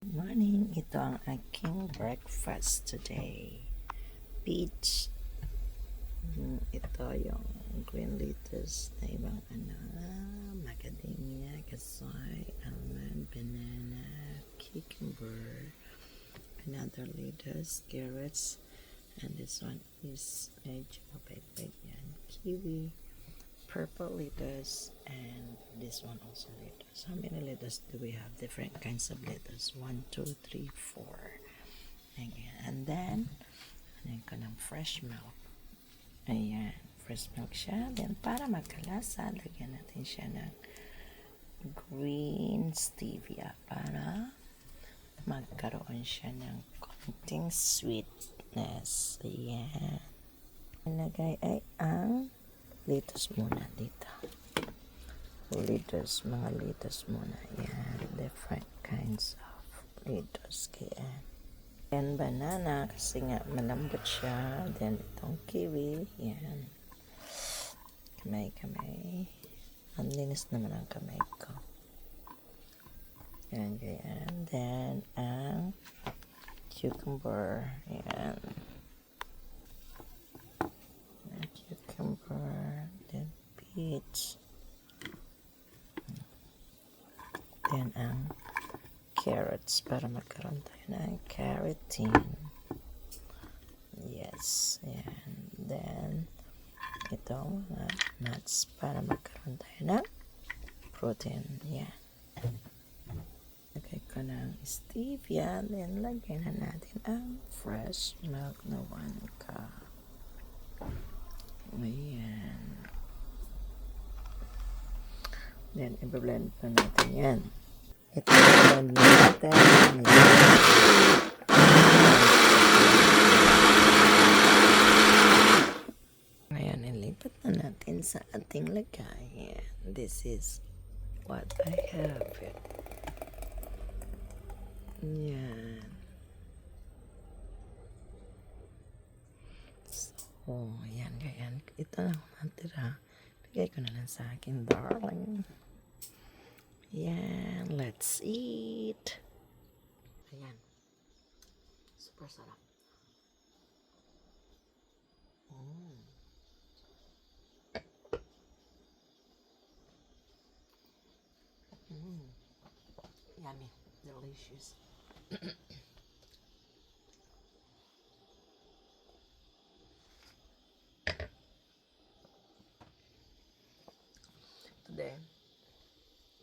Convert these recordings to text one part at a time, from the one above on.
Good morning, ito ang aking breakfast today. Peach. Ito yung green lettuce na ibang macadamia, kasoy, almond, banana, cucumber, another lettuce, carrots, and this one is medyo mapaypay yan, kiwi, purple lettuce, and this one also lettuce. How many lettuce do we have? Different kinds of lettuce. 1, 2, 3, 4. Ayan. And then, ayan ko ng fresh milk. Ayan. Fresh milk siya. Then, para magkalasa, lagyan natin siya ng green stevia para magkaroon siya ng konting sweetness. Ayan. Nilagay ay ang lettuce muna dito. Lettuce, mga lettuce muna. Yan, different kinds of lettuce. Kaya, yan, banana, kasi nga malambot siya. Then, itong kiwi. Yan. Kamay. Ang linis naman ang kamay ko. Yan, ganyan. Then, ang cucumber. Yan. Cucumber, then peach, then ang carrots para magkaroon tayo ng carotene. Yes, and then itong nuts para magkaroon tayo ng protein. Yan. Lagay ko ng stevia, then lagyan na natin ang fresh milk na 1 cup. Ayan. Then, i-blend pa natin yan. Ito i-blend natin. Ngayon, ilipat na natin sa ating lagay. This is what I have. Yan. So, yan, ganyan. Ito na natira. Bigay ko na lang sa akin, darling. Yan, let's eat. Ayan. Super sarap. Yummy. Delicious. Today,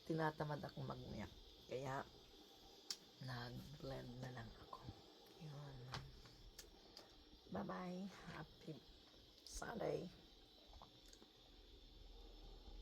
tinatamad akong mag-milk. Kaya, nag-blend na lang ako. Yun. Bye-bye. Happy Sunday.